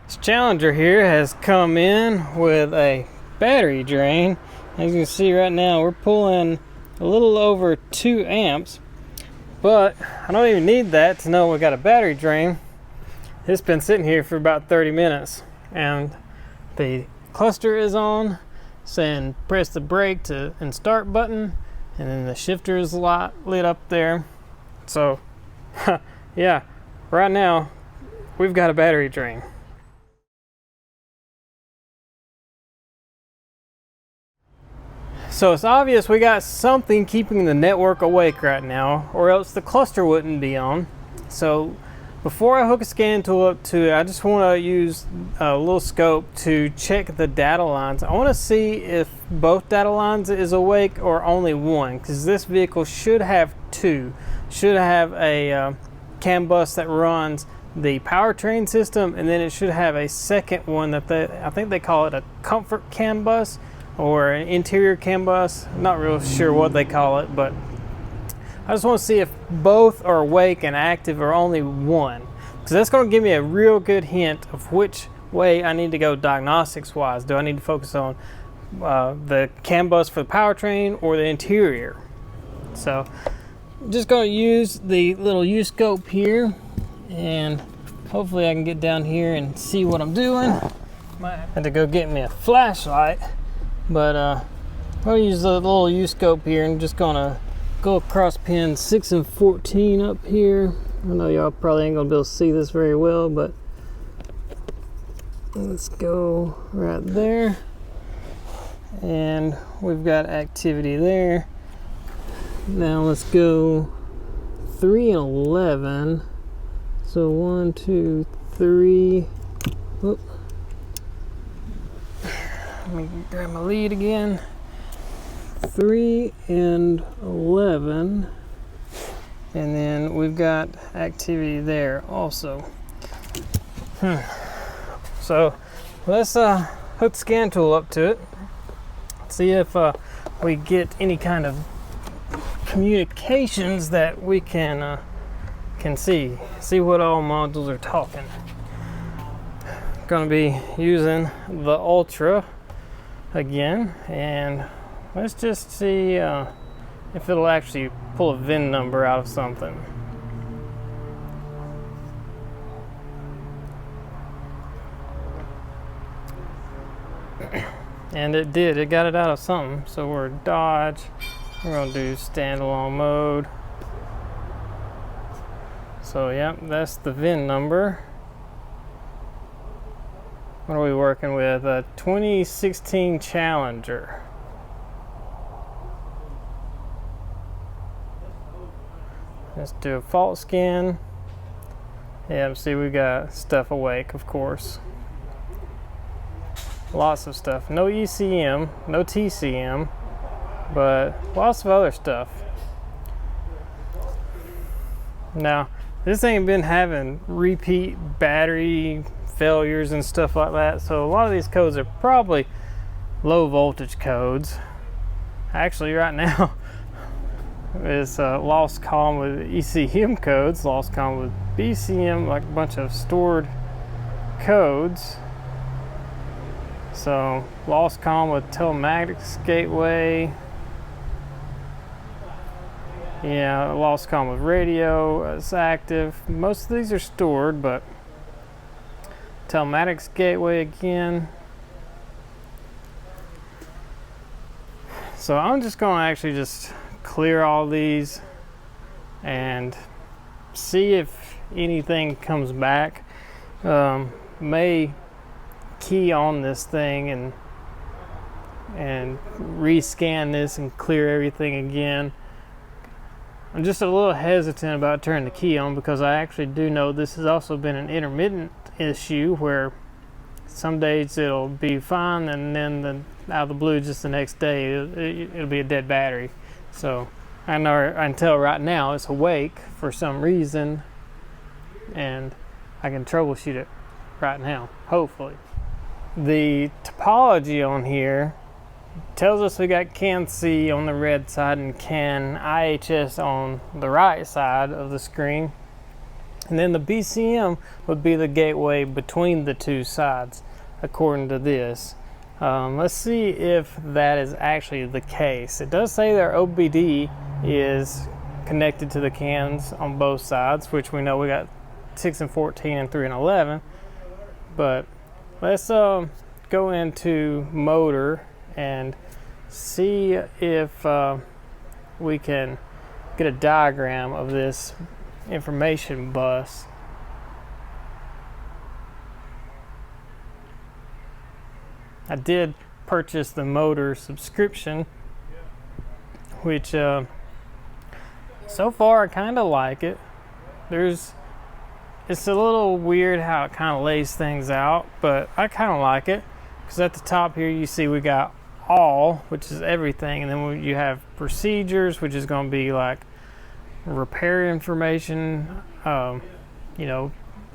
This Challenger here has come in with a battery drain. As you can see right now, we're pulling a little over 2 amps, but I don't even need that to know we got a battery drain. It's been sitting here for about 30 minutes and the cluster is on saying press the brake and start button, and then the shifter is lit up there. So yeah, right now we've got a battery drain. So it's obvious we got something keeping the network awake right now, or else the cluster wouldn't be on. So before I hook a scan tool up to it, I just want to use a little scope to check the data lines. I want to see if both data lines is awake or only one, because this vehicle should have two. Should have a CAN bus that runs the powertrain system, and then it should have a second one that I think they call it a comfort CAN bus or an interior CAN bus. I'm not real sure what they call it, but I just want to see if both are awake and active or only one, because that's going to give me a real good hint of which way I need to go diagnostics wise. Do I need to focus on the CAN bus for the powertrain or the interior? So I'm just going to use the little U-scope here, and hopefully I can get down here and see what I'm doing. Might have to go get me a flashlight, but I'm going to use the little U-scope here and just going to go across pins 6 and 14 up here. I know y'all probably ain't gonna be able to see this very well, but let's go right there. And we've got activity there. Now let's go 3 and 11. So 1, 2, 3. Whoop. Let me grab my lead again. 3 and 11, and then we've got activity there also. So let's hook the scan tool up to it, see if we get any kind of communications that we can see what all modules are talking. Going to be using the Ultra again, and let's just see if it'll actually pull a VIN number out of something. And it did, it got it out of something. So we're Dodge, we're gonna do standalone mode. So yep, that's the VIN number. What are we working with? A 2016 Challenger. Let's do a fault scan. Yeah, see, we got stuff awake, of course. Lots of stuff. No ECM, no TCM, but lots of other stuff. Now, this ain't been having repeat battery failures and stuff like that, so a lot of these codes are probably low voltage codes. Actually, right now, it's lost column with ECM codes, lost column with BCM, like a bunch of stored codes. So lost column with telematics gateway. Yeah, lost column with radio is active. Most of these are stored, but telematics gateway again. So I'm just going to actually just clear all these and see if anything comes back. May key on this thing and rescan this and clear everything again. I'm just a little hesitant about turning the key on, because I actually do know this has also been an intermittent issue where some days it'll be fine, and then out of the blue just the next day it'll be a dead battery. So I know until right now it's awake for some reason, and I can troubleshoot it right now, hopefully. The topology on here tells us we got CAN C on the red side and CAN IHS on the right side of the screen. And then the BCM would be the gateway between the two sides, according to this. Let's see if that is actually the case. It does say their OBD is connected to the cans on both sides, which we know we got 6 and 14 and 3 and 11. But let's go into motor and see if we can get a diagram of this information bus. I did purchase the motor subscription, which so far I kind of like it. It's a little weird how it kind of lays things out, but I kind of like it, because at the top here you see we got all, which is everything, and then you have procedures, which is going to be like repair information, you know,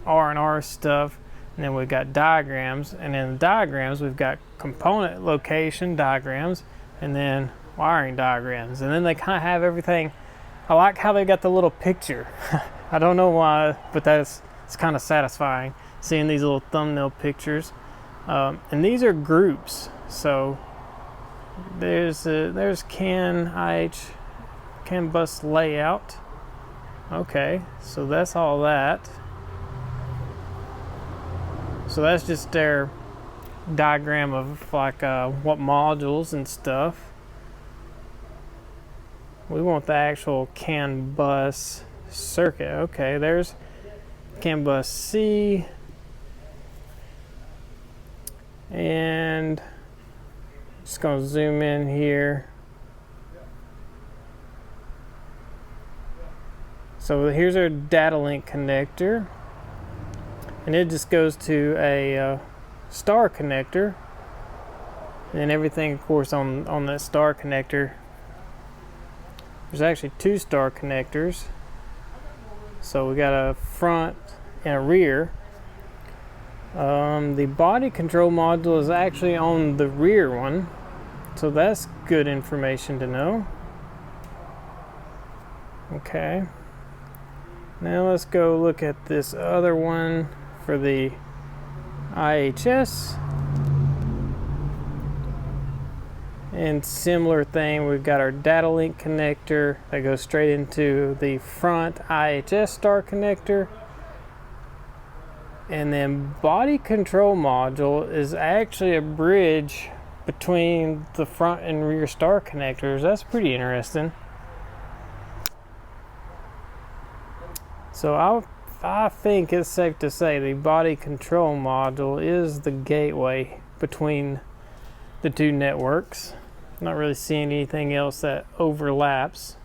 R&R stuff. And then we've got diagrams, and in the diagrams we've got component location diagrams, and then wiring diagrams. And then they kind of have everything. I like how they got the little picture. I don't know why, but it's kind of satisfying seeing these little thumbnail pictures. And these are groups. So there's CAN bus layout. Okay, so that's all that. So that's just their diagram of like what modules and stuff. We want the actual CAN bus circuit. Okay, there's CAN bus C. And just gonna zoom in here. So here's our data link connector. And it just goes to a star connector, and everything, of course, on that star connector. There's actually 2 star connectors, so we got a front and a rear. The body control module is actually on the rear one, so that's good information to know. Okay, now let's go look at this other one for the IHS, and similar thing, we've got our data link connector that goes straight into the front IHS star connector, and then body control module is actually a bridge between the front and rear star connectors. That's pretty interesting. So I think it's safe to say the body control module is the gateway between the two networks. I'm not really seeing anything else that overlaps.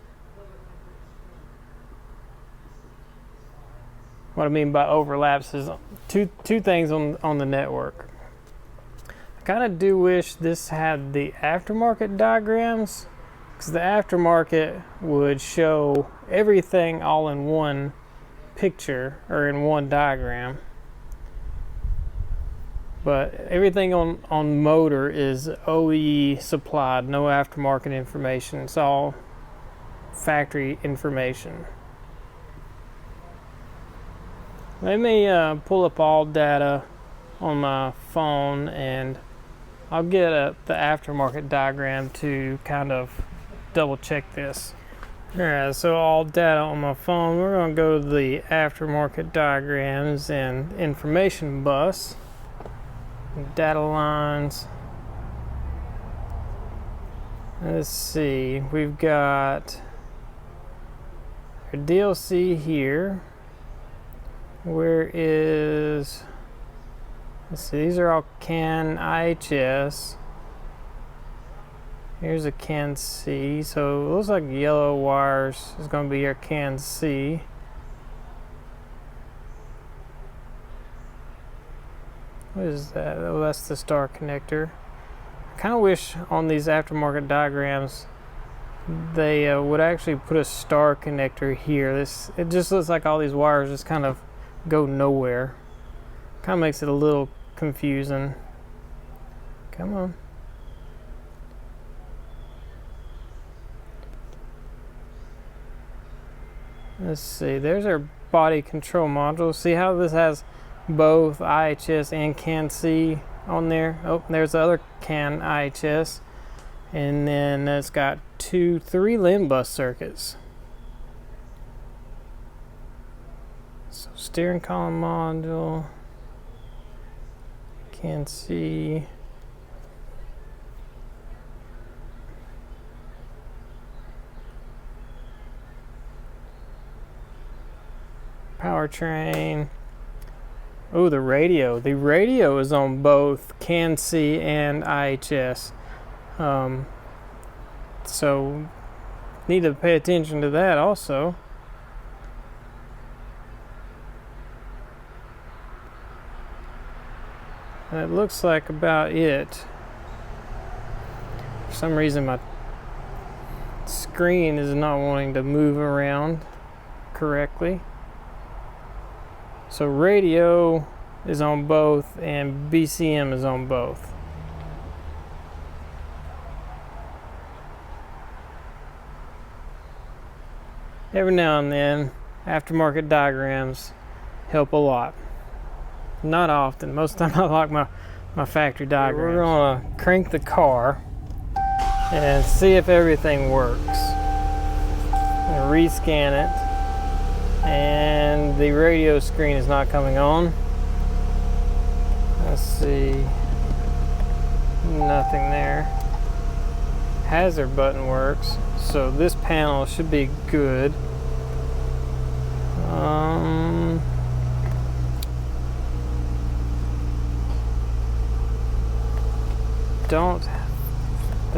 What I mean by overlaps is two things on the network. I kind of do wish this had the aftermarket diagrams, because the aftermarket would show everything all in one picture or in one diagram. But everything on motor is OE supplied, no aftermarket information. It's all factory information. Let me pull up all data on my phone, and I'll get the aftermarket diagram to kind of double check this. Alright, so all data on my phone. We're going to go to the aftermarket diagrams and information bus, data lines. Let's see, we've got our DLC here. Where is, let's see, these are all CAN IHS. Here's a CAN C, so it looks like yellow wires is going to be your CAN C. What is that? Oh, that's the star connector. I kind of wish on these aftermarket diagrams they would actually put a star connector here. It just looks like all these wires just kind of go nowhere. Kind of makes it a little confusing. Come on. Let's see, there's our body control module. See how this has both IHS and CAN-C on there? Oh, there's the other CAN IHS. And then it's got 3 LIN bus circuits. So steering column module, CAN-C. Powertrain. Oh, the radio. The radio is on both CAN-C and IHS. So need to pay attention to that also. That looks like about it. For some reason my screen is not wanting to move around correctly. So radio is on both and BCM is on both. Every now and then, aftermarket diagrams help a lot. Not often. Most of the time I like my factory diagrams. We're gonna crank the car and see if everything works. And rescan it. And the radio screen is not coming on. Let's see. Nothing there. Hazard button works. So this panel should be good.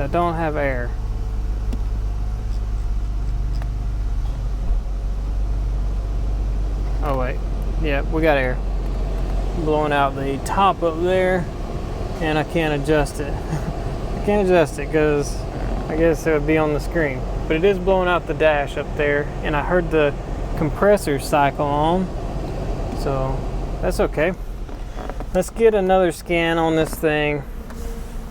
Don't have air. Oh wait, yeah, we got air blowing out the top up there, and I can't adjust it. I can't adjust it because I guess it would be on the screen, but it is blowing out the dash up there, and I heard the compressor cycle on, so that's okay. Let's get another scan on this thing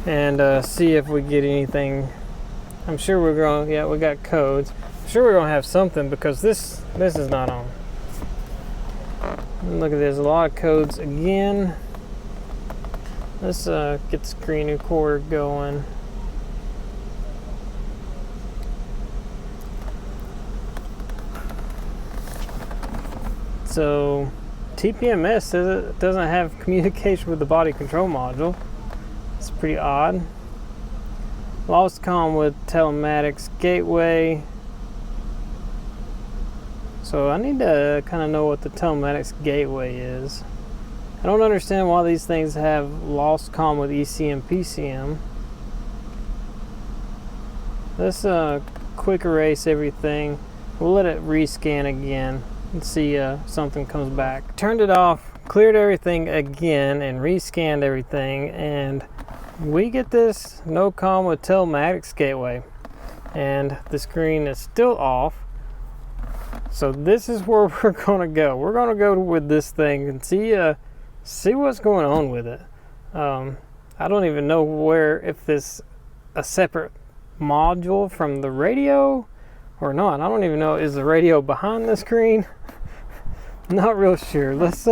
and see if we get anything. I'm sure we're going, yeah, we got codes. I'm sure we're going to have something because this is not on. Look at this, a lot of codes again. Let's get the screen recorder going. So TPMS says it doesn't have communication with the body control module. It's pretty odd. Lost comm with telematics gateway. So I need to kind of know what the telematics gateway is. I don't understand why these things have lost comm with ECM PCM. Let's quick erase everything. We'll let it rescan again and see if something comes back. Turned it off, cleared everything again, and rescanned everything, and we get this no comm with telematics gateway, and the screen is still off. So this is where we're gonna go. We're gonna go with this thing and see what's going on with it. I don't even know if this a separate module from the radio or not. I don't even know, is the radio behind the screen? Not real sure. Let's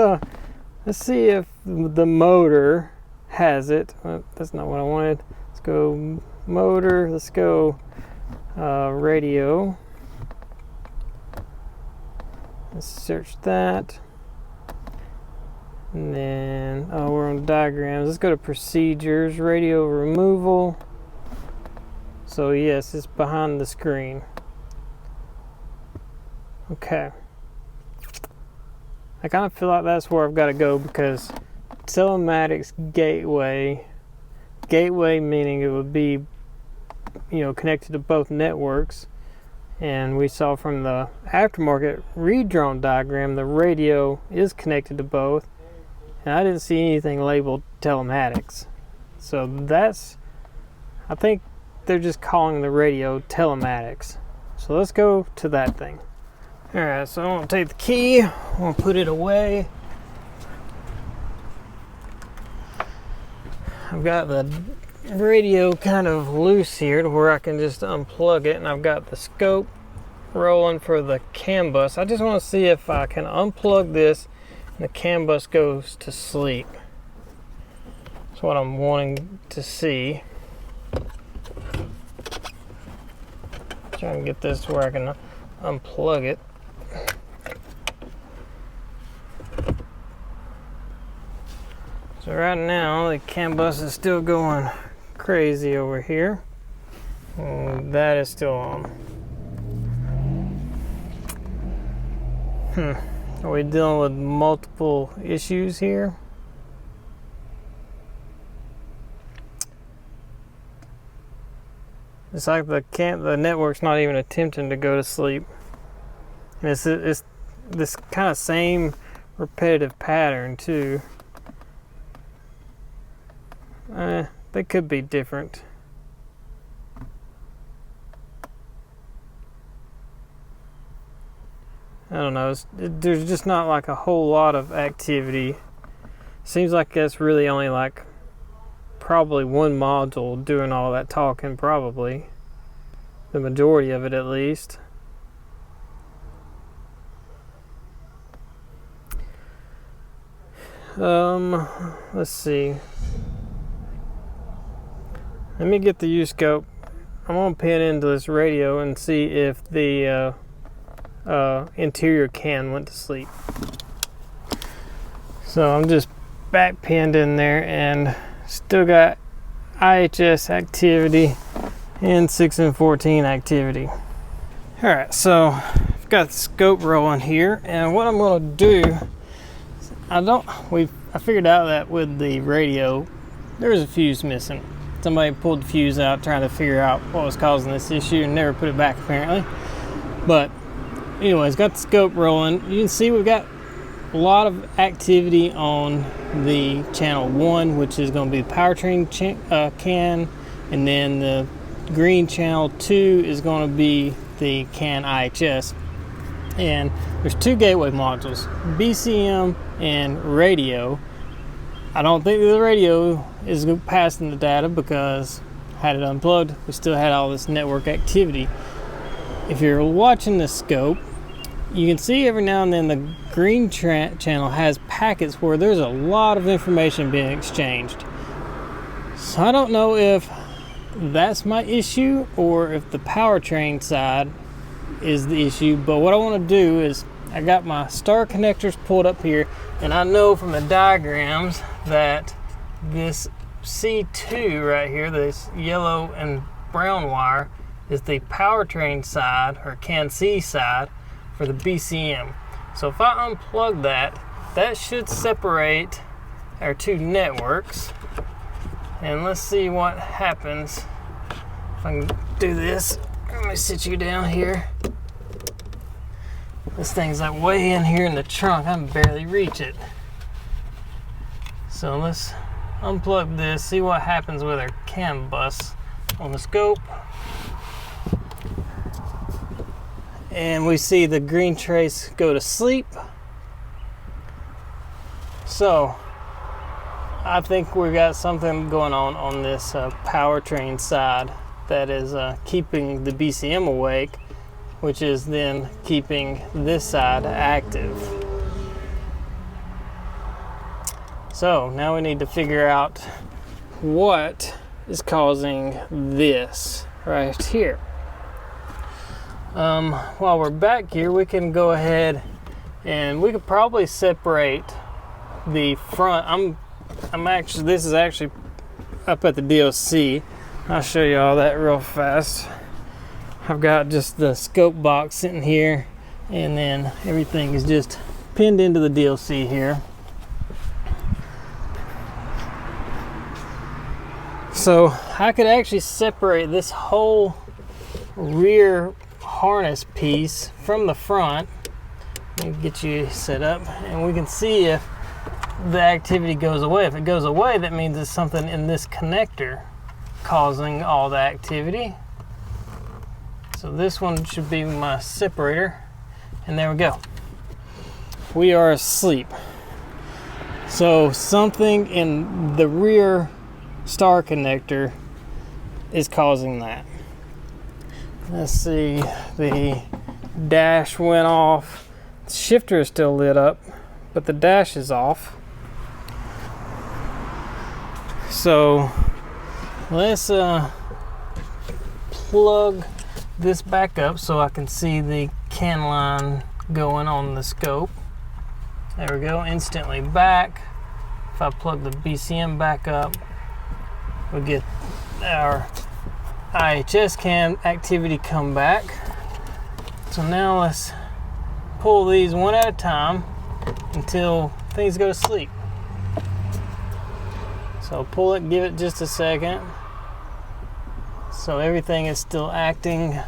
see if the motor has it. That's not what I wanted. Let's go motor. Let's go radio. Let's search that. And then, oh, we're on diagrams. Let's go to procedures, radio removal. So yes, it's behind the screen. Okay. I kind of feel like that's where I've got to go because telematics gateway meaning it would be, connected to both networks. And we saw from the aftermarket redrawn diagram, the radio is connected to both. And I didn't see anything labeled telematics. So I think they're just calling the radio telematics. So let's go to that thing. Alright, so I'm going to take the key, I'm going to put it away. I've got the radio kind of loose here to where I can just unplug it, and I've got the scope rolling for the CAN bus. I just want to see if I can unplug this and the CAN bus goes to sleep. That's what I'm wanting to see. Trying to get this to where I can unplug it. So right now the CAN bus is still going crazy over here. And that is still on. Are we dealing with multiple issues here? It's like the network's not even attempting to go to sleep. And it's this kind of same repetitive pattern too. They could be different. I don't know. There's just not like a whole lot of activity. Seems like that's really only like probably one module doing all that talking, probably. The majority of it at least. Let's see. Let me get the U-scope. I'm gonna pin into this radio and see if the interior CAN went to sleep. So I'm just back pinned in there and still got IHS activity and 6 and 14 activity. Alright, so I've got the scope rolling here, and what I'm gonna do, I figured out that with the radio there's a fuse missing. Somebody pulled the fuse out trying to figure out what was causing this issue and never put it back apparently. But anyways, got the scope rolling. You can see we've got a lot of activity on the channel 1, which is going to be the powertrain CAN, and then the green channel 2 is going to be the CAN IHS. And there's 2 gateway modules, BCM and radio. I don't think the radio is passing the data because had it unplugged, we still had all this network activity. If you're watching the scope, you can see every now and then the green channel has packets where there's a lot of information being exchanged. So I don't know if that's my issue or if the powertrain side is the issue, but what I want to do is I got my star connectors pulled up here, and I know from the diagrams that this C2 right here, this yellow and brown wire, is the powertrain side or CAN C side for the BCM. So if I unplug that, that should separate our 2 networks. And let's see what happens if I can do this. Let me sit you down here. This thing's like way in here in the trunk. I can barely reach it. So let's unplug this, see what happens with our CAN bus on the scope. And we see the green trace go to sleep. So I think we got something going on this powertrain side that is keeping the BCM awake, which is then keeping this side active. So now we need to figure out what is causing this right here. While we're back here, we can go ahead and we could probably separate the front. This is actually up at the DLC. I'll show you all that real fast. I've got just the scope box sitting here, and then everything is just pinned into the DLC here. So I could actually separate this whole rear harness piece from the front. Let me get you set up, and we can see if the activity goes away. If it goes away, that means it's something in this connector causing all the activity. So this one should be my separator, and there we go. We are asleep. So something in the rear star connector is causing that. Let's see, the dash went off. The shifter is still lit up, but the dash is off. So let's plug this back up so I can see the CAN line going on the scope. There we go, instantly back. If I plug the BCM back up, we'll get our IHS CAN activity come back. So now let's pull these one at a time until things go to sleep. So pull it, give it just a second. So everything is still acting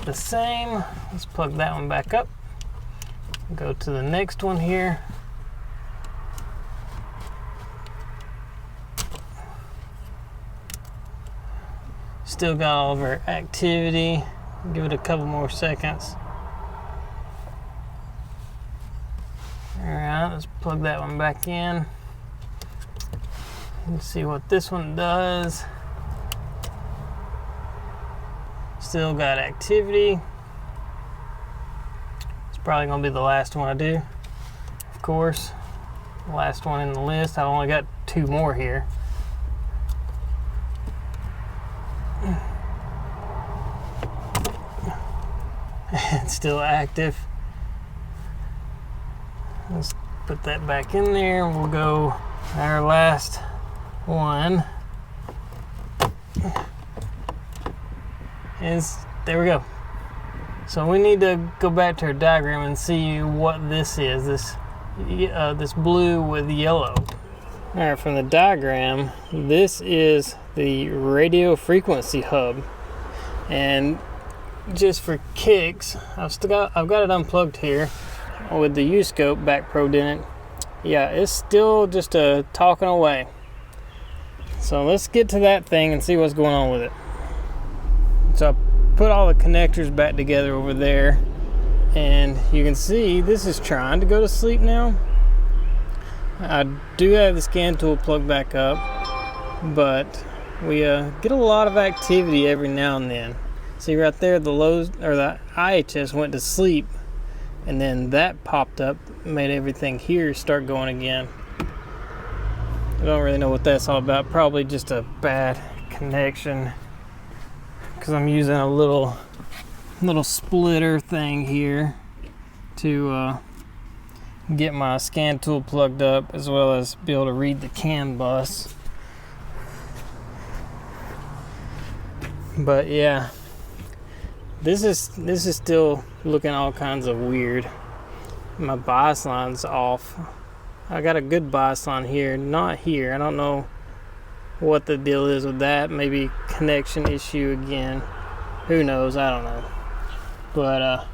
the same. Let's plug that one back up. Go to the next one here. Still got all of our activity. Give it a couple more seconds. Alright, let's plug that one back in. Let's see what this one does. Still got activity. It's probably going to be the last one I do, of course. Last one in the list. I've only got 2 more here. It's still active. Let's put that back in there. We'll go our last one. There we go. So we need to go back to our diagram and see what this is. This blue with yellow. All right, from the diagram, this is the radio frequency hub, and just for kicks, I've got it unplugged here with the U-scope back probed in it. Yeah, it's still just talking away. So let's get to that thing and see what's going on with it. So I put all the connectors back together over there, and you can see this is trying to go to sleep now. I do have the scan tool plugged back up, but we get a lot of activity every now and then. See right there, the lows or the IHS went to sleep, and then that popped up, made everything here start going again. I don't really know what that's all about. Probably just a bad connection, because I'm using a little splitter thing here to get my scan tool plugged up, as well as be able to read the CAN bus. But yeah, this is still looking all kinds of weird. My bias line's off. I got a good bias line here, not here. I don't know what the deal is with that. Maybe connection issue again. Who knows? I don't know. But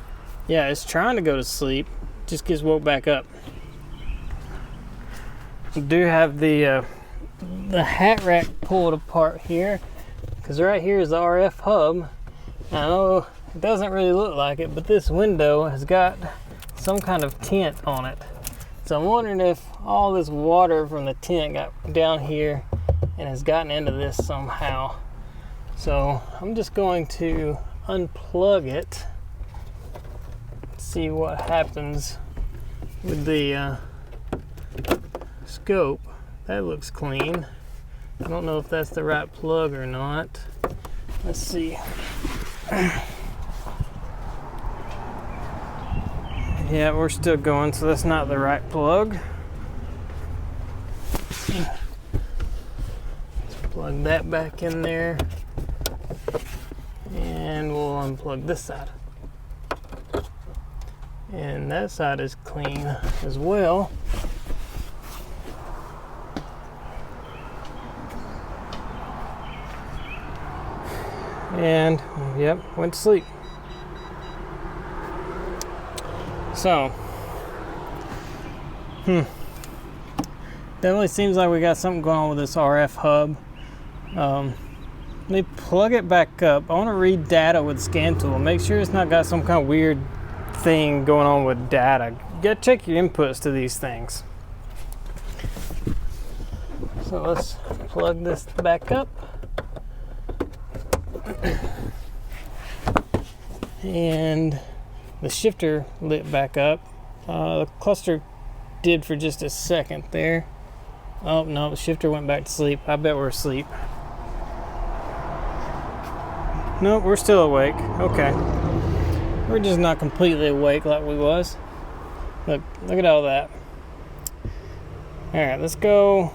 yeah, it's trying to go to sleep. Just gets woke back up. I do have the hat rack pulled apart here, because right here is the RF hub. I know it doesn't really look like it, but this window has got some kind of tint on it. So I'm wondering if all this water from the tint got down here and has gotten into this somehow. So I'm just going to unplug it, see what happens with the scope. That looks clean. I don't know if that's the right plug or not. Let's see. Yeah, we're still going, so that's not the right plug. Let's plug that back in there, and we'll unplug this side. And that side is clean as well. And yep, went to sleep. So definitely seems like we got something going on with this RF hub. Let me plug it back up. I want to read data with scan tool. Make sure it's not got some kind of weird thing going on with data. You gotta check your inputs to these things. So let's plug this back up. And the shifter lit back up. The cluster did for just a second there. Oh no, the shifter went back to sleep. I bet we're asleep. Nope, we're still awake. Okay. We're just not completely awake like we was. Look at all that. Alright, let's go.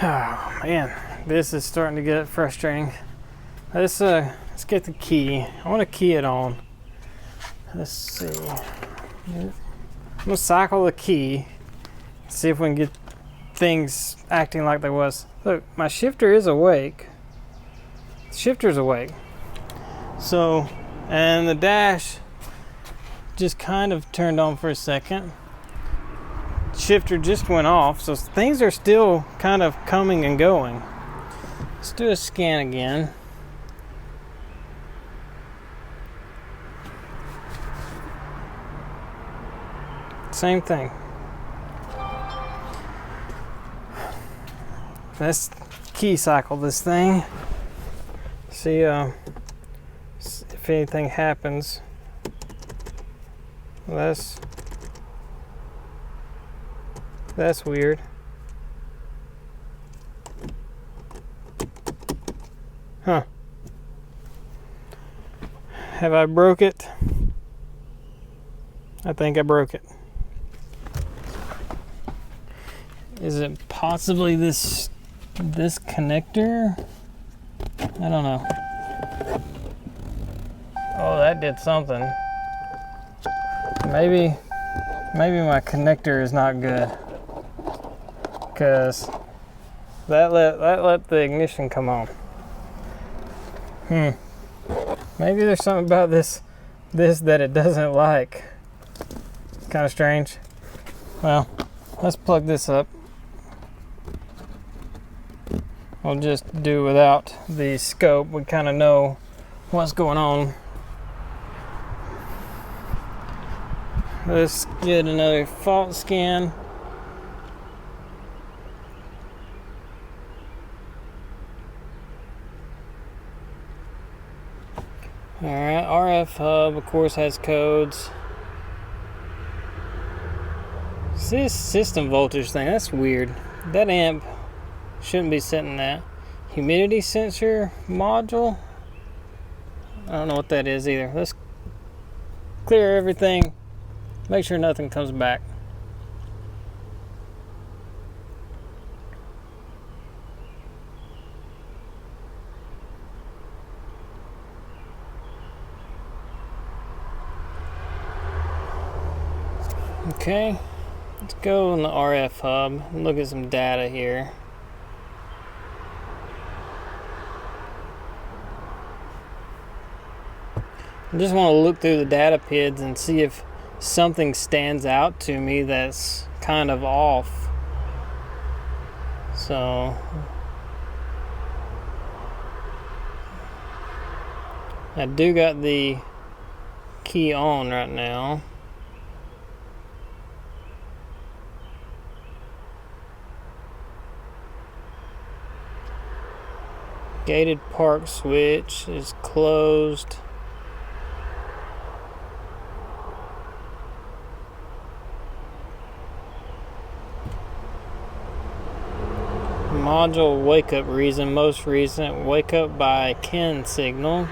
Oh man, this is starting to get frustrating. Let's get the key. I want to key it on. Let's see. I'm gonna cycle the key. See if we can get things acting like they was. Look, my shifter is awake. The shifter's awake. So, and the dash just kind of turned on for a second. Shifter just went off, so things are still kind of coming and going. Let's do a scan again. Same thing. Let's key cycle this thing. See if anything happens. That's weird. Huh. Have I broke it? I think I broke it. Is it possibly this connector? I don't know. Oh, that did something. Maybe my connector is not good, because that let the ignition come on. Maybe there's something about this that it doesn't like. Kind of strange. Well, let's plug this up. We'll just do without the scope. We kind of know what's going on. Let's get another fault scan. Alright, RF hub of course has codes. See this system voltage thing, that's weird. That amp shouldn't be setting that. Humidity sensor module? I don't know what that is either. Let's clear everything. Make sure nothing comes back. Okay, let's go in the RF hub and look at some data here. I just want to look through the data PIDs and see if something stands out to me that's kind of off. So I do got the key on right now. Gated park switch is closed. Module wake up reason, most recent wake up by Ken signal.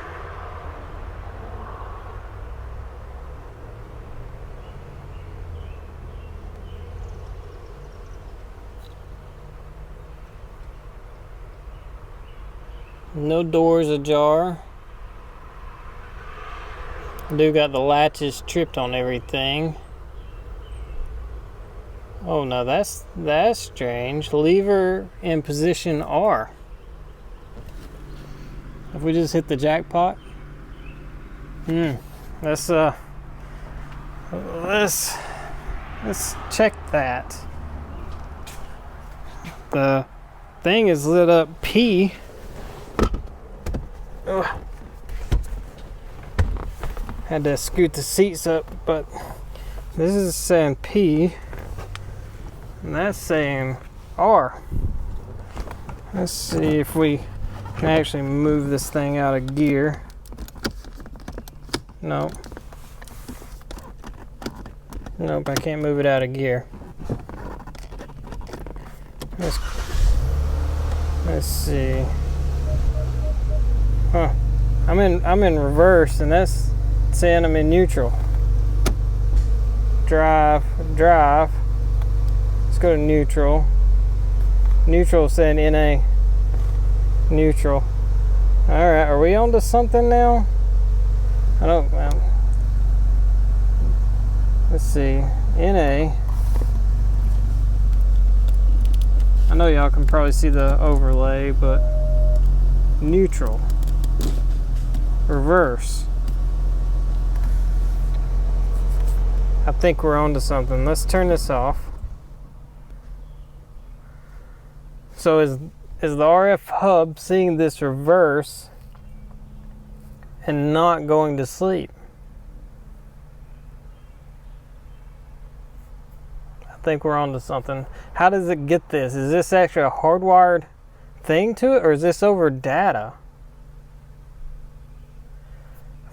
No doors ajar. Do got the latches tripped on everything. Oh no, that's strange. Lever in position R. If we just hit the jackpot. Let's check that. The thing is lit up P. Ugh. Had to scoot the seats up, but this is saying P. And that's saying R. Let's see if we Can I actually move this thing out of gear? Nope. Nope, I can't move it out of gear. Let's see. Huh. I'm in reverse, and that's saying I'm in neutral. Drive. Let's go to neutral. Neutral saying NA. Neutral. Alright, are we on to something now? I don't. Let's see. NA. I know y'all can probably see the overlay, but neutral. Reverse. I think we're on to something. Let's turn this off. So is the RF hub seeing this reverse and not going to sleep? I think we're on to something. How does it get this? Is this actually a hardwired thing to it, or is this over data?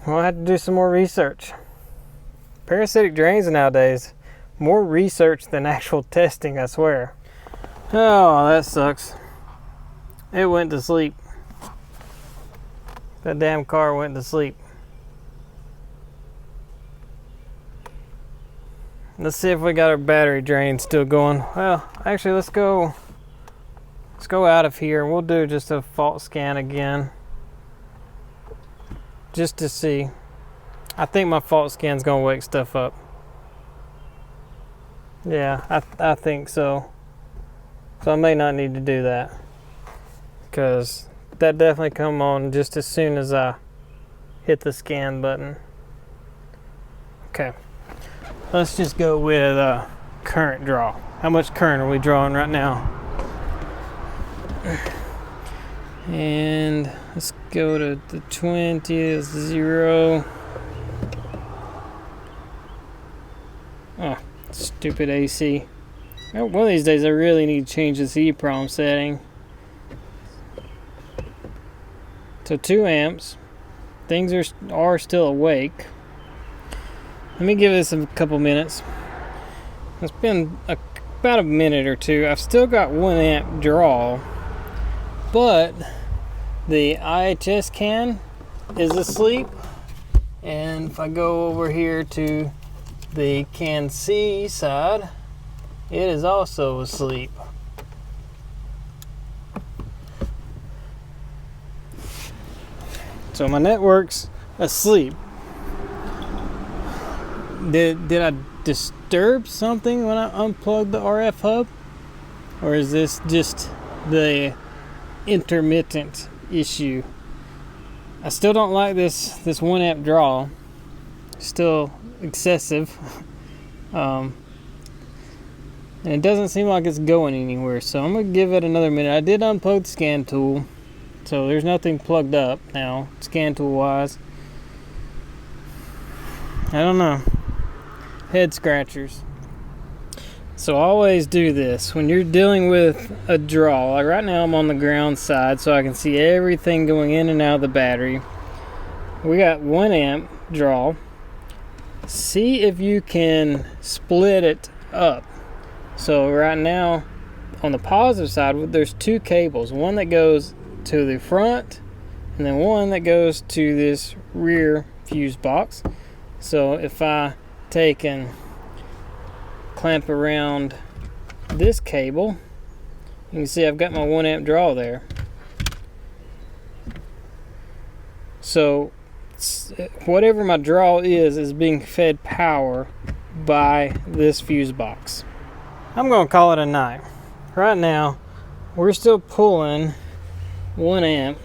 Well, I have to do some more research. Parasitic drains nowadays, more research than actual testing, I swear. Oh, that sucks. It went to sleep. That damn car went to sleep. Let's see if we got our battery drain still going. Well, actually, let's go out of here. We'll do just a fault scan again, just to see. I think my fault scan's gonna wake stuff up. Yeah, I think so. So I may not need to do that, because that definitely come on just as soon as I hit the scan button. Okay, let's just go with current draw. How much current are we drawing right now? And let's go to the 20, 0. Oh, stupid AC. Oh, one of these days I really need to change this EEPROM setting. So 2 amps. Things are still awake. Let me give this a couple minutes. It's been about a minute or two. I've still got 1 amp draw, but the IHS can is asleep. And if I go over here to the can C side, it is also asleep. So my network's asleep. Did I disturb something when I unplugged the RF hub? Or is this just the intermittent issue? I still don't like this 1 amp draw. Still excessive. And it doesn't seem like it's going anywhere, so I'm gonna give it another minute. I did unplug the scan tool, so there's nothing plugged up now, scan tool wise. I don't know. Head scratchers. So always do this when you're dealing with a draw. Like right now I'm on the ground side, so I can see everything going in and out of the battery. We got 1 amp draw. See if you can split it up. So right now on the positive side, there's 2 cables, one that goes to the front and then one that goes to this rear fuse box. So if I take and clamp around this cable, you can see I've got my 1 amp draw there. So whatever my draw is being fed power by this fuse box. I'm gonna call it a night. Right now we're still pulling 1 amp,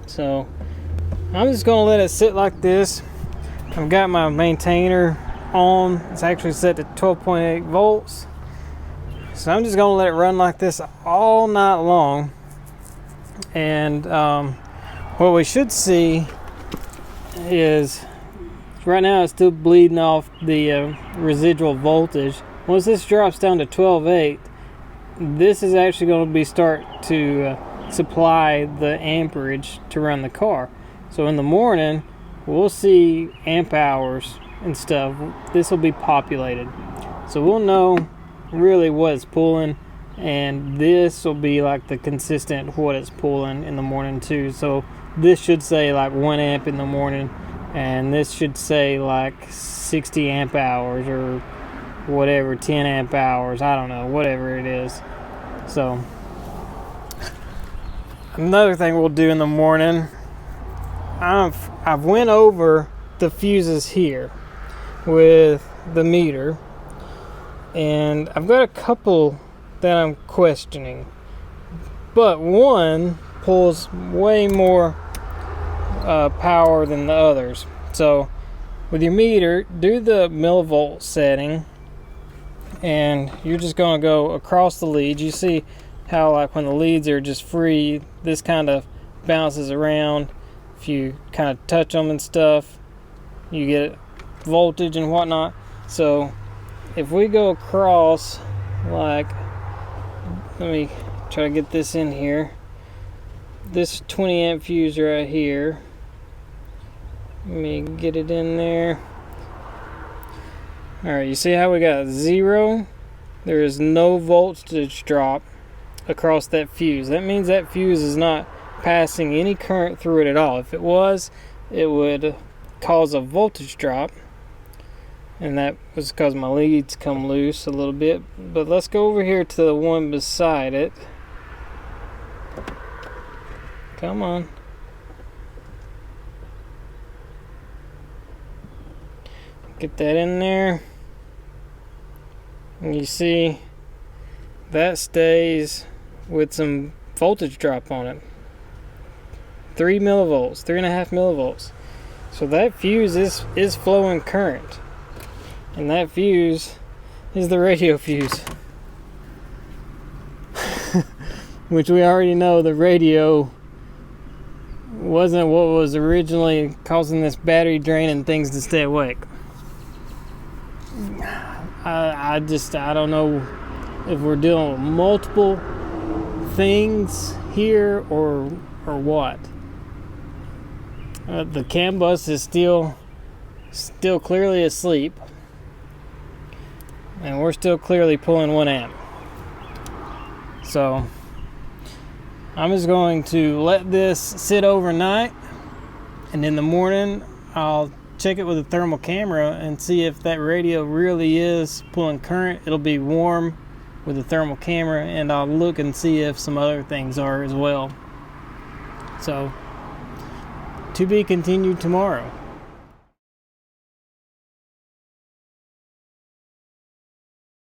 so I'm just gonna let it sit like this. I've got my maintainer on. It's actually set to 12.8 volts, so I'm just gonna let it run like this all night long. And what we should see is right now it's still bleeding off the residual voltage. Once this drops down to 12.8, this is actually going to start to supply the amperage to run the car. So in the morning, we'll see amp hours and stuff. This will be populated. So we'll know really what it's pulling, and this will be like the consistent what it's pulling in the morning too. So this should say like 1 amp in the morning, and this should say like 60 amp hours or whatever, 10 amp hours, I don't know, whatever it is. So another thing we'll do in the morning, I've went over the fuses here with the meter, and I've got a couple that I'm questioning, but one pulls way more power than the others. So with your meter, do the millivolt setting, and you're just going to go across the leads. You see how like when the leads are just free, this kind of bounces around. If you kind of touch them and stuff, you get voltage and whatnot. So if we go across, like, let me try to get this in here, this 20 amp fuse right here, let me get it in there. Alright, you see how we got 0? There is no voltage drop across that fuse. That means that fuse is not passing any current through it at all. If it was, it would cause a voltage drop, and that was because my leads come loose a little bit. But let's go over here to the one beside it. Come on. Get that in there. And you see that stays with some voltage drop on it. 3 millivolts, 3.5 millivolts. So that fuse is flowing current. And that fuse is the radio fuse. Which we already know the radio wasn't what was originally causing this battery drain and things to stay awake. I don't know if we're dealing with multiple things here or what. The CAN bus is still clearly asleep, and we're still clearly pulling 1 amp. So I'm just going to let this sit overnight, and in the morning I'll check it with a thermal camera and see if that radio really is pulling current. It'll be warm with the thermal camera, and I'll look and see if some other things are as well. So to be continued tomorrow.